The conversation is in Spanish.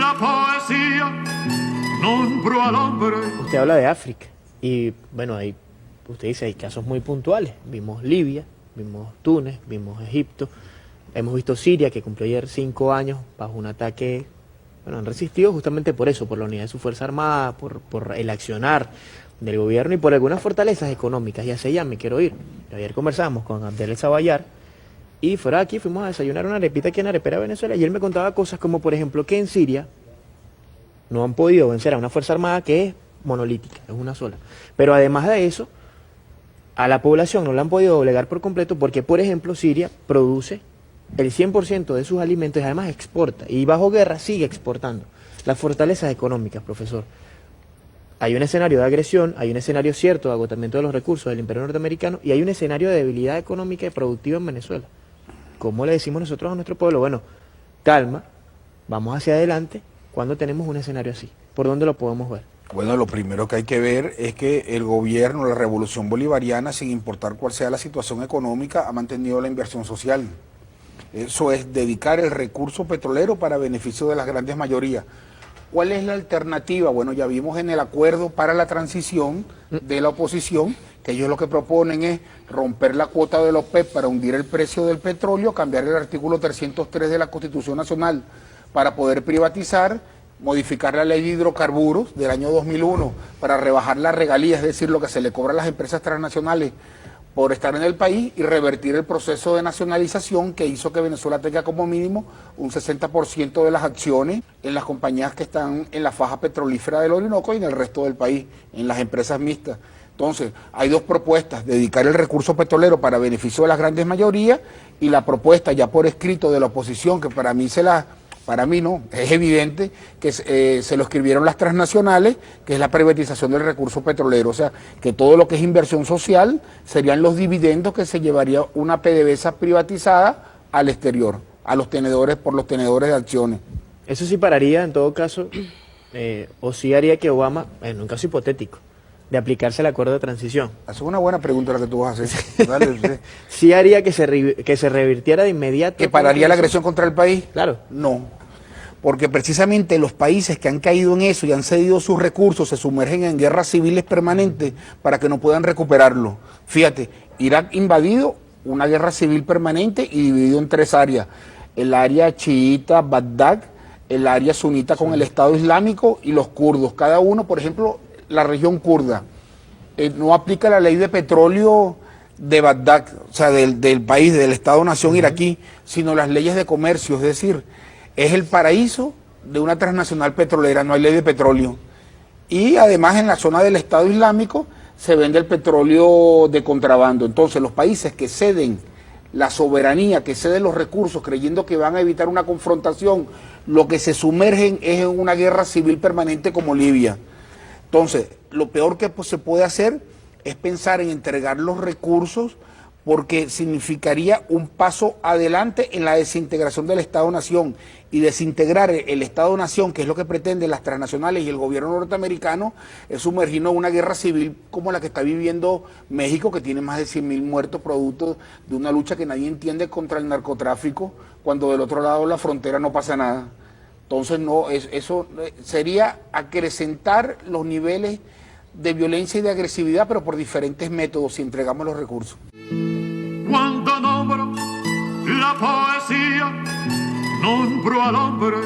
La poesía nombró al hombre. Usted habla de África y bueno, ahí usted dice hay casos muy puntuales. Vimos Libia, vimos Túnez, vimos Egipto, hemos visto Siria que cumplió ayer 5 años bajo un ataque. Bueno, han resistido justamente por eso, por la unidad de su Fuerza Armada, por el accionar del gobierno y por algunas fortalezas económicas. Y hacia allá me quiero ir. Ayer conversamos con Abdel Zabayar y fuera de aquí fuimos a desayunar una arepita aquí en Arepera, Venezuela, y él me contaba cosas como, por ejemplo, que en Siria no han podido vencer a una Fuerza Armada que es monolítica, es una sola. Pero además de eso, a la población no la han podido doblegar por completo porque, por ejemplo, Siria produce el 100% de sus alimentos y además exporta. Y bajo guerra sigue exportando. Las fortalezas económicas, profesor. Hay un escenario de agresión, hay un escenario cierto de agotamiento de los recursos del imperio norteamericano y hay un escenario de debilidad económica y productiva en Venezuela. ¿Cómo le decimos nosotros a nuestro pueblo? Bueno, calma, vamos hacia adelante cuando tenemos un escenario así. ¿Por dónde lo podemos ver? Bueno, lo primero que hay que ver es que el gobierno, la revolución bolivariana, sin importar cuál sea la situación económica, ha mantenido la inversión social. Eso es dedicar el recurso petrolero para beneficio de las grandes mayorías. ¿Cuál es la alternativa? Bueno, ya vimos en el acuerdo para la transición de la oposición que ellos lo que proponen es romper la cuota de la OPEP para hundir el precio del petróleo, cambiar el artículo 303 de la Constitución Nacional para poder privatizar, modificar la ley de hidrocarburos del año 2001 para rebajar las regalías, es decir, lo que se le cobra a las empresas transnacionales por estar en el país y revertir el proceso de nacionalización que hizo que Venezuela tenga como mínimo un 60% de las acciones en las compañías que están en la faja petrolífera del Orinoco y en el resto del país, en las empresas mixtas. Entonces, hay dos propuestas, dedicar el recurso petrolero para beneficio de las grandes mayorías y la propuesta ya por escrito de la oposición, que para mí no, es evidente que se lo escribieron las transnacionales, que es la privatización del recurso petrolero, o sea, que todo lo que es inversión social serían los dividendos que se llevaría una PDVSA privatizada al exterior, a los tenedores, por los tenedores de acciones. Eso sí pararía, en todo caso, o sí haría que Obama, en un caso hipotético, de aplicarse el acuerdo de transición. Esa es una buena pregunta la que tú vas a hacer. Dale, sí haría que se revirtiera de inmediato. ¿Que pararía la agresión contra el país? Claro. No. Porque precisamente los países que han caído en eso y han cedido sus recursos se sumergen en guerras civiles permanentes para que no puedan recuperarlo. Fíjate, Irak invadido, una guerra civil permanente y dividido en 3 áreas. El área chiita, Bagdad, el área sunita con el Estado Islámico y los kurdos. Cada uno, por ejemplo, la región kurda. No aplica la ley de petróleo de Bagdad, o sea, del país, del Estado-nación iraquí, sino las leyes de comercio, es decir, es el paraíso de una transnacional petrolera, no hay ley de petróleo. Y además en la zona del Estado Islámico se vende el petróleo de contrabando. Entonces los países que ceden la soberanía, que ceden los recursos creyendo que van a evitar una confrontación, lo que se sumergen es en una guerra civil permanente como Libia. Entonces, lo peor que se puede hacer es pensar en entregar los recursos porque significaría un paso adelante en la desintegración del Estado-Nación. Y desintegrar el Estado-Nación, que es lo que pretenden las transnacionales y el gobierno norteamericano, es sumergirnos en una guerra civil como la que está viviendo México, que tiene más de 100.000 muertos producto de una lucha que nadie entiende contra el narcotráfico, cuando del otro lado de la frontera no pasa nada. Entonces, eso sería acrecentar los niveles de violencia y de agresividad, pero por diferentes métodos, si entregamos los recursos. Cuando nombro la poesía, nombro al hombre.